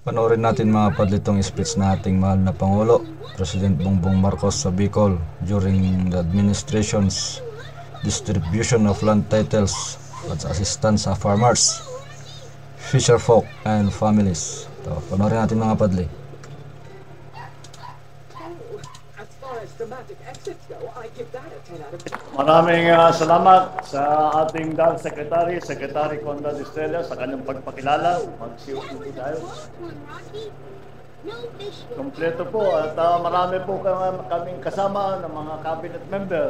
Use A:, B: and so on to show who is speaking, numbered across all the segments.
A: Panoorin natin mga padlitong speech na ating mahal na Pangulo, President Bongbong Marcos sa Bicol during the administration's distribution of land titles at assistance sa farmers, fisherfolk, and families. Ito, panoorin natin mga padli.
B: Maraming salamat sa ating DAG Secretary Conrad Estrella sa kanyang pagpakilala. Magsiupo po tayo. Kompleto po at marami po kaming kasama ng mga cabinet member.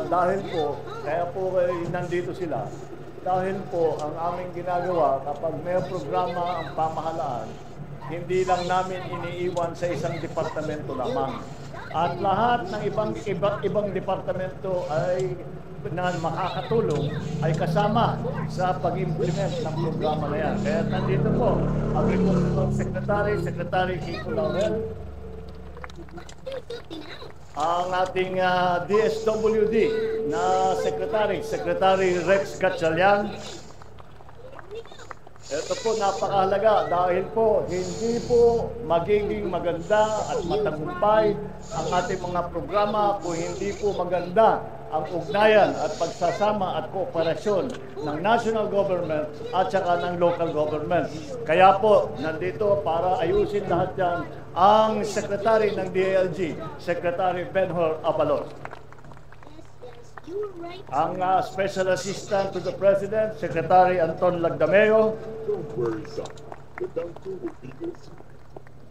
B: Dahil po, kaya po nandito sila. Dahil po ang aming ginagawa kapag may programa ang pamahalaan, hindi lang namin iniiwan sa isang departamento lamang. At lahat ng ibang departamento ay na makakatulong ay kasama sa pag-implement ng programa na yan. Kaya nandito po, Agricultural Secretary Kiko Laurel, ang ating DSWD na Secretary Rex Gatchalian. Ito po napakahalaga dahil po hindi po magiging maganda at matagumpay ang ating mga programa kung hindi po maganda ang ugnayan at pagsasama at kooperasyon ng national government at saka ng local government. Kaya po nandito para ayusin lahat yan ang Secretary ng DILG, Secretary Benhur Abalos. Ang Special Assistant to the President, Secretary Anton Lagdameo.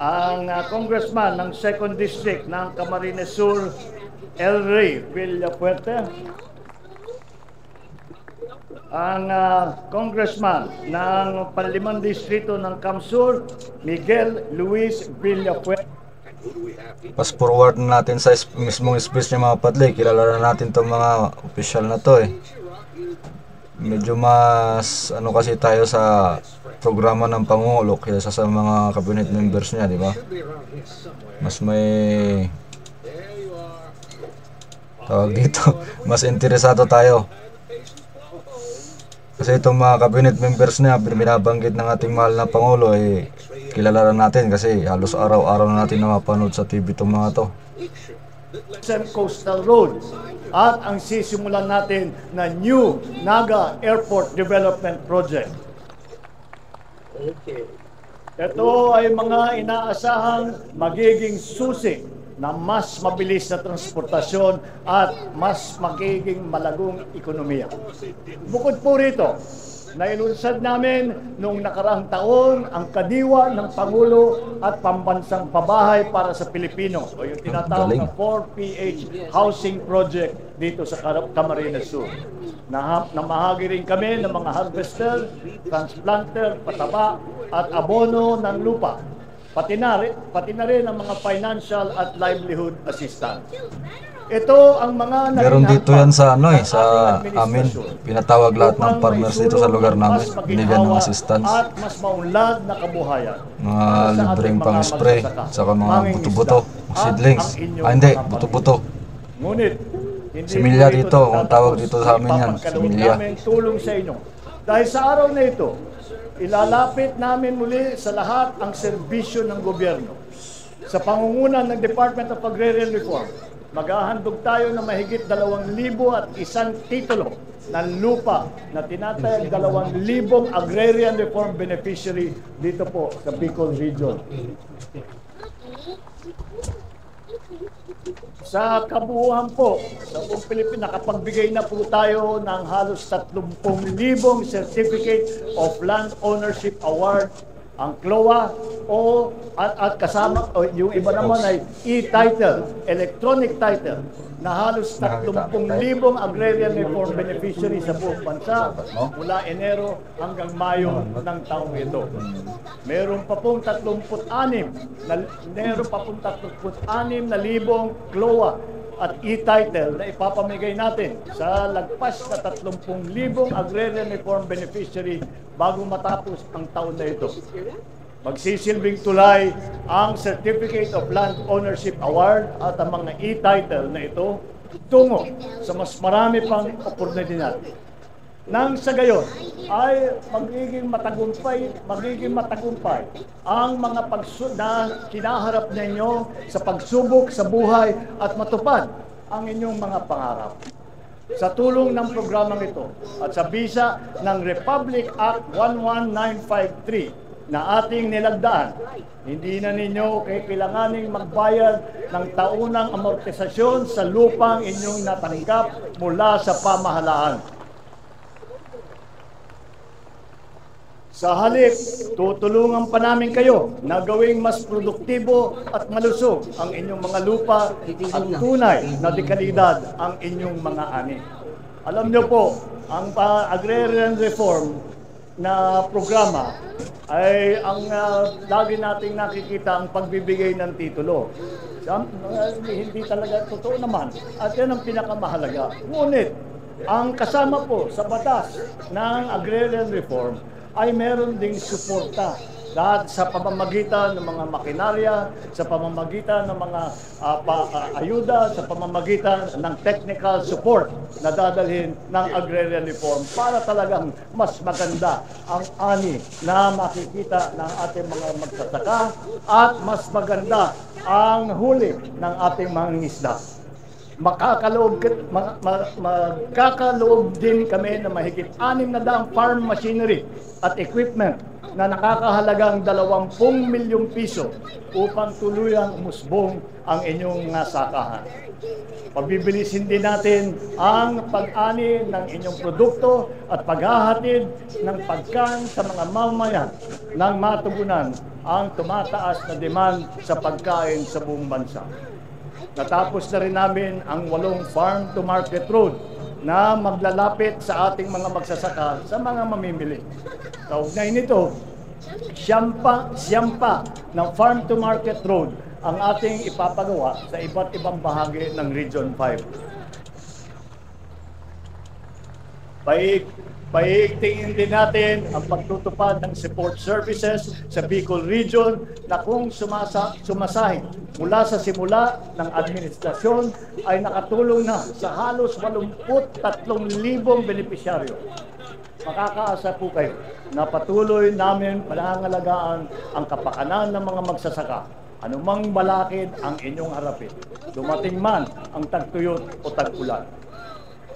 B: Ang Congressman ng 2nd District ng Camarines Sur, El Rey Villafuerte. Ang Congressman ng Panlimang Distrito ng Camsur, Miguel Luis Villafuerte.
A: Pass forward na natin sa mismong speech niya mga padli. Kilala na natin itong mga official na to eh. Medyo mas ano kasi tayo sa programa ng Pangulo kaysa sa mga cabinet members niya, di ba? Mas may tawag dito, mas interesado tayo. Kasi itong mga cabinet members niya, binabanggit ng ating mahal na Pangulo eh, kilala na natin kasi halos araw-araw na natin na mapanood sa TV itong mga to.
B: Coastal Road at ang sisimulan natin na New Naga Airport Development Project. Ito ay mga inaasahang magiging susi na mas mabilis na transportasyon at mas magiging malagong ekonomiya. Bukod po rito, nailunsad namin noong nakarang taon ang kadiwa ng Pangulo at pambansang pabahay para sa Pilipino o yung tinatawag na 4PH Housing Project dito sa Camarines Sur. Namahagi rin kami ng mga harvester, transplanter, pataba at abono ng lupa. Pati na rin ang mga financial at livelihood assistance. Ito ang mga
A: meron dito yan sa ano eh, sa amin. Pinatawag lahat ng farmers dito sa lugar namin. Binigyan ng assistance.
B: At mas maunlad na kabuhayan.
A: Mga libreng pang-spray, saka mga buto-buto, seedlings. Hindi, buto-buto.
B: Ngunit,
A: similya dito, kung tawag dito sa amin yan, similya.
B: Tulong sa inyo. Dahil sa araw na ito, ilalapit namin muli sa lahat ang serbisyo ng gobyerno. Sa pangungunan ng Department of Agrarian Reform, maghahandog tayo ng mahigit 2,001 titulo ng lupa na tinatayag 2,000 agrarian reform beneficiary dito po sa Bicol Region. Sa kabuuan po, sa buong Pilipinas, nakapagbigay na po tayo ng halos 30,000 Certificate of Land Ownership Award, ang CLOA, at kasama, yung iba naman ay e-title, electronic title, na halos 30,000 agrarian reform beneficiaries sa buong bansa mula Enero hanggang Mayo ng taong ito. Meron pa pong 36,000 CLOA at e-title na ipapamigay natin sa lagpas na 30,000 agrarian reform beneficiary bago matapos ang taon na ito. Magsisilbing tulay ang Certificate of Land Ownership Award at ang mga e-title na ito tungo sa mas marami pang oportunidad. nang sa gayon ay magiging matagumpay ang mga na kinaharap ninyo sa pagsubok sa buhay at matupad ang inyong mga pangarap. Sa tulong ng programang ito at sa bisa ng Republic Act 11953 na ating nilagdaan, hindi na ninyo kailanganing magbayad ng taunang amortisasyon sa lupang inyong natanggap mula sa pamahalaan. Sa halip, tutulungan pa namin kayo na gawing mas produktibo at malusog ang inyong mga lupa at tunay na dekalidad ang inyong mga ani. Alam niyo po, ang agrarian reform na programa ay ang lagi nating nakikita ang pagbibigay ng titulo. Hindi talaga totoo naman at yan ang pinakamahalaga. Ngunit, ang kasama po sa batas ng agrarian reform ay meron ding suporta lahat sa pamamagitan ng mga makinarya, sa pamamagitan ng mga ayuda, sa pamamagitan ng technical support na dadalhin ng agrarian reform para talagang mas maganda ang ani na makikita ng ating mga magsasaka at mas maganda ang huli ng ating mga isda. Magkakaloob din kami na mahigit 600 farm machinery at equipment na nakakahalagang 20 milyong piso upang tuluyang umusbong ang inyong mga sakahan. Pabibilisin din natin ang pag-ani ng inyong produkto at paghahatid ng pagkain sa mga mamamayan ng matugunan ang tumataas na demand sa pagkain sa buong bansa. Natapos na rin namin ang 8 farm-to-market road na maglalapit sa ating mga magsasaka sa mga mamimili. Kaugnay nito, siyampa ng farm-to-market road ang ating ipapagawa sa iba't ibang bahagi ng Region 5. Paigtingin din natin ang pagtutupad ng support services sa Bicol Region na kung sumasahin mula sa simula ng administrasyon ay nakatulong na sa halos 83,000 benepisyaryo. Makakaasa po kayo na patuloy namin panangalagaan ang kapakanan ng mga magsasaka. Anumang balakid ang inyong harapin, dumating man ang tagtuyot o tag-ulan.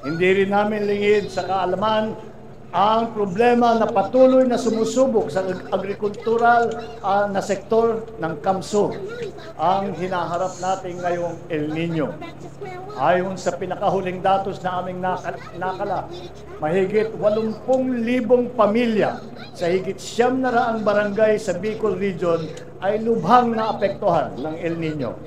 B: Hindi rin namin lingid sa kaalaman ang problema na patuloy na sumusubok sa agrikultural na sektor ng kamso, ang hinaharap natin ngayong El Nino. Ayon sa pinakahuling datos na aming nakala, mahigit 80,000 pamilya sa higit 900 barangay sa Bicol Region ay lubhang naapektuhan ng El Nino.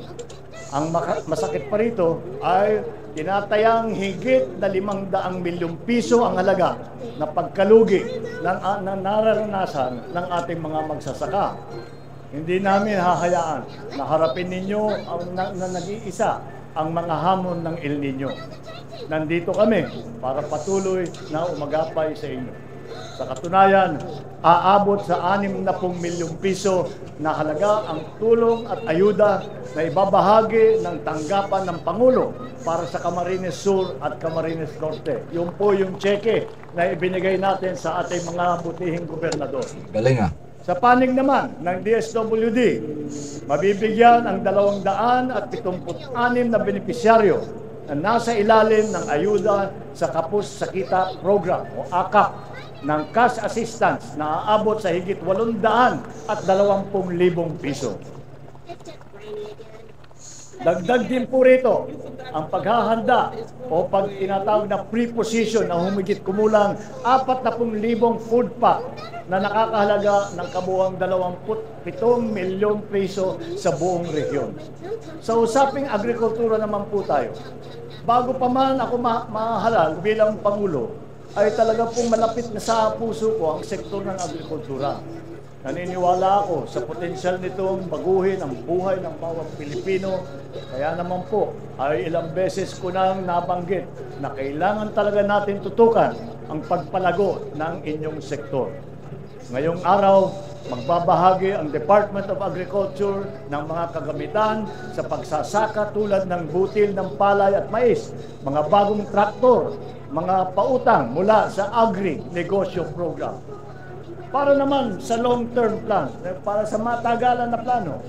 B: Ang masakit pa rito ay tinatayang higit na 500 milyong piso ang halaga na pagkalugi na nararanasan ng ating mga magsasaka. Hindi namin hahayaan na harapin ninyo na nag-iisa ang mga hamon ng El Nino. Nandito kami para patuloy na umagapay sa inyo. Sa katunayan, aabot sa 60 milyong piso na halaga ang tulong at ayuda na ibabahagi ng tanggapan ng Pangulo para sa Camarines Sur at Camarines Norte. Yun po yung cheque na ibinigay natin sa ating mga butihing gobernador.
A: Galing ah.
B: Sa panig naman ng DSWD, mabibigyan ang 276 na benepisyaryo na nasa ilalim ng ayuda sa Kapos sa Kita Program o AKAP ng cash assistance na aabot sa higit 820,000 piso. Dagdag din po rito ang paghahanda o pag tinatawag na preposition na humigit kumulang 40,000 food pack na nakakahalaga ng kabuuang 27 milyong piso sa buong rehiyon. Sa usaping agrikultura naman po tayo. Bago pa man ako mahalal bilang Pangulo, ay talaga pong malapit na sa puso ko ang sektor ng agrikultura. Naniniwala ako sa potensyal nitong baguhin ang buhay ng bawat Pilipino. Kaya naman po ay ilang beses ko nang nabanggit na kailangan talaga natin tutukan ang pagpalago ng inyong sektor. Ngayong araw, magbabahagi ang Department of Agriculture ng mga kagamitan sa pagsasaka tulad ng butil ng palay at mais, mga bagong traktor, mga pautang mula sa agri-negosyo program. Para naman sa long-term plan, para sa matagalan na plano,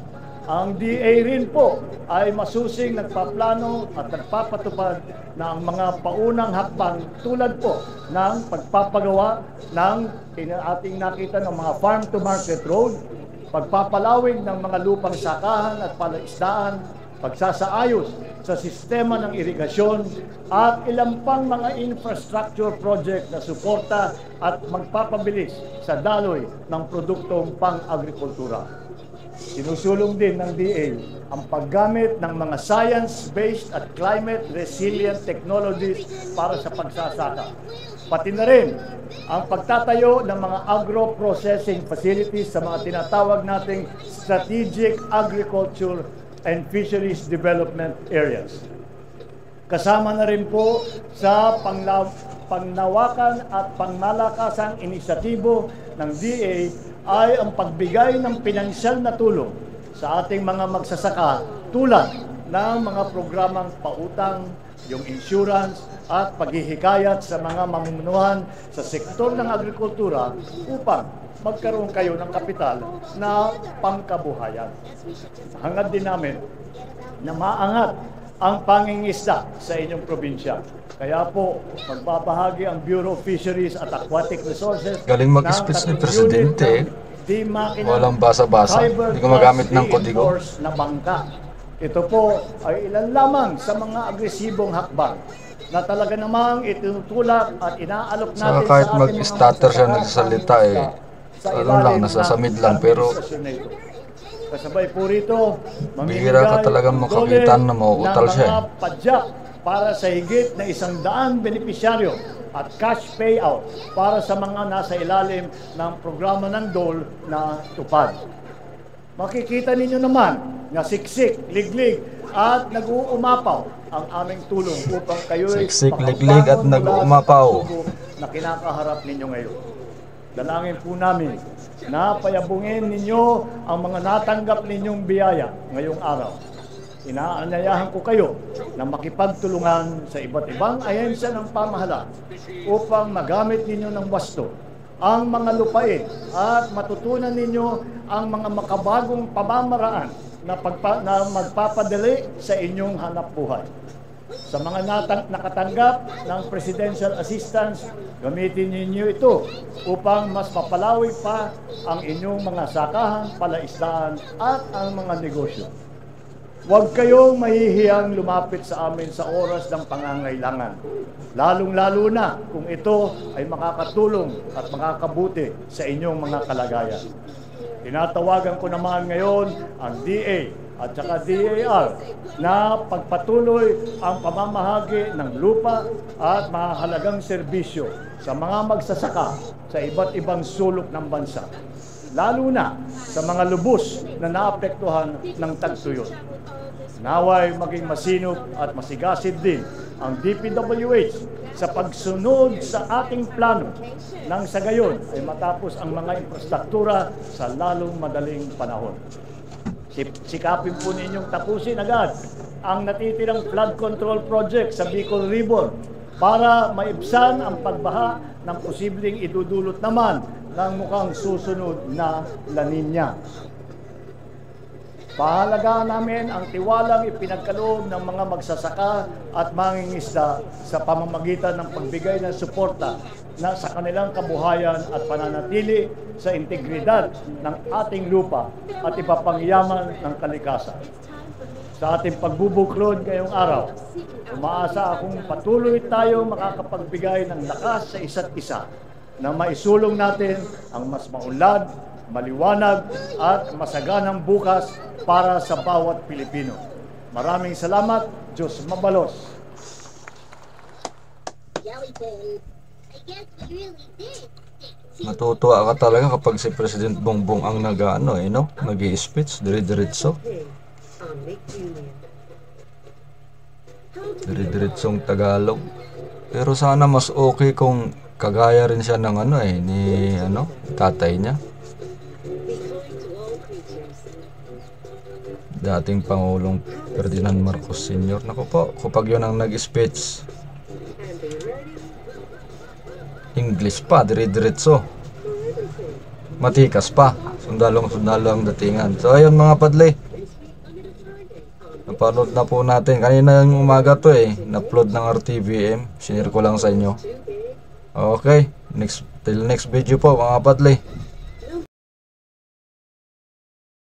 B: ang DA rin po ay masusing nagpaplano at nagpapatupad ng mga paunang hakbang tulad po ng pagpapagawa ng ating nakita ng mga farm-to-market road, pagpapalawig ng mga lupang sakahan at palaisdaan, pagsasaayos sa sistema ng irigasyon at ilang pang mga infrastructure project na suporta at magpapabilis sa daloy ng produktong pang-agrikultura. Sinusulong din ng DA ang paggamit ng mga science-based at climate-resilient technologies para sa pagsasaka. Pati na rin ang pagtatayo ng mga agro-processing facilities sa mga tinatawag nating strategic agriculture and fisheries development areas. Kasama na rin po sa pangnawakan at pangmalakasang inisyatibo ng DA ay ang pagbigay ng pinansyal na tulong sa ating mga magsasaka tulad ng mga programang pautang, yung insurance at paghihikayat sa mga mamumunuhan sa sektor ng agrikultura upang magkaroon kayo ng kapital na pangkabuhayan. Hangad din namin na maangat ang pangingisda sa inyong probinsya. Kaya po, magbabahagi ang Bureau of Fisheries at Aquatic Resources.
A: Galing mag-speech ni Presidente. Walang basa-basa. Hindi ko magamit ng kodigo.
B: Na bangka. Ito po ay ilan lamang sa mga agresibong hakbang na talaga namang itinutulak at inaalok natin
A: Saka kahit mag-stutter siya nagsasalita ano lang, nasasamid lang, pero
B: kasabay po rito,
A: bihira ka talagang makakita na mauutal siya.
B: Padyak para sa higit na 100 benepisyaryo at cash payout para sa mga nasa ilalim ng programa ng DOL na tupad. Makikita ninyo naman na siksik, liglig at nag-uumapaw ang aming tulong upang kayo'y
A: siksik, liglig at nag-uumapaw
B: na kinakaharap ninyo ngayon. Dalangin po namin na payabungin ninyo ang mga natanggap ninyong biyaya ngayong araw. Inaanyayahan ko kayo na makipagtulungan sa iba't ibang ahensya ng pamahalaan upang magamit ninyo ng wasto ang mga lupain at matutunan ninyo ang mga makabagong pamamaraan na magpapadali sa inyong hanapbuhay. Sa mga nakatanggap ng presidential assistance, gamitin ninyo ito upang mas mapalawig pa ang inyong mga sakahan, palaisdaan at ang mga negosyo. Huwag kayong mahihiyang lumapit sa amin sa oras ng pangangailangan, lalong-lalo na kung ito ay makakatulong at makakabuti sa inyong mga kalagayan. Tinatawagan ko naman ngayon ang DA at saka DAR na pagpatuloy ang pamamahagi ng lupa at mahalagang serbisyo sa mga magsasaka sa iba't ibang sulok ng bansa, lalo na sa mga lubos na naapektuhan ng tagtuyot. Naway maging masinop at masigasig din ang DPWH sa pagsunod sa ating plano nang sa gayon ay matapos ang mga infrastruktura sa lalong madaling panahon. Sikapin po ninyong tapusin agad ang natitirang flood control project sa Bicol River para maibsan ang pagbaha ng posibleng idudulot naman ng mukhang susunod na La Niña. Pahalagaan namin ang tiwalang ipinagkaloob ng mga magsasaka at mangingisda sa pamamagitan ng pagbigay ng suporta na sa kanilang kabuhayan at pananatili sa integridad ng ating lupa at iba pang yaman ng kalikasan. Sa ating pagbubuklod ngayong araw, umaasa akong patuloy tayo makakapagbigay ng lakas sa isa't isa na maisulong natin ang mas maunlad, maliwanag at masaganang bukas para sa bawat Pilipino. Maraming salamat. Diyos mabalos.
A: Matutuwa ka talaga kapag si President Bongbong ang nag-i-speech, dire-diretso. Dire-diretsong Tagalog. Pero sana mas okay kung kagaya rin siya ng tatay niya. Dating Pangulong Ferdinand Marcos Sr. Naku po, kapag yun ang nag-speech, English pa, dire-diretso. Matikas pa. Sundalong datingan. So ayun mga padle. Napanood na po natin. Kanina yung umaga to na-upload ng RTVM. Sinare ko lang sa inyo. Okay. Till next video po mga padle.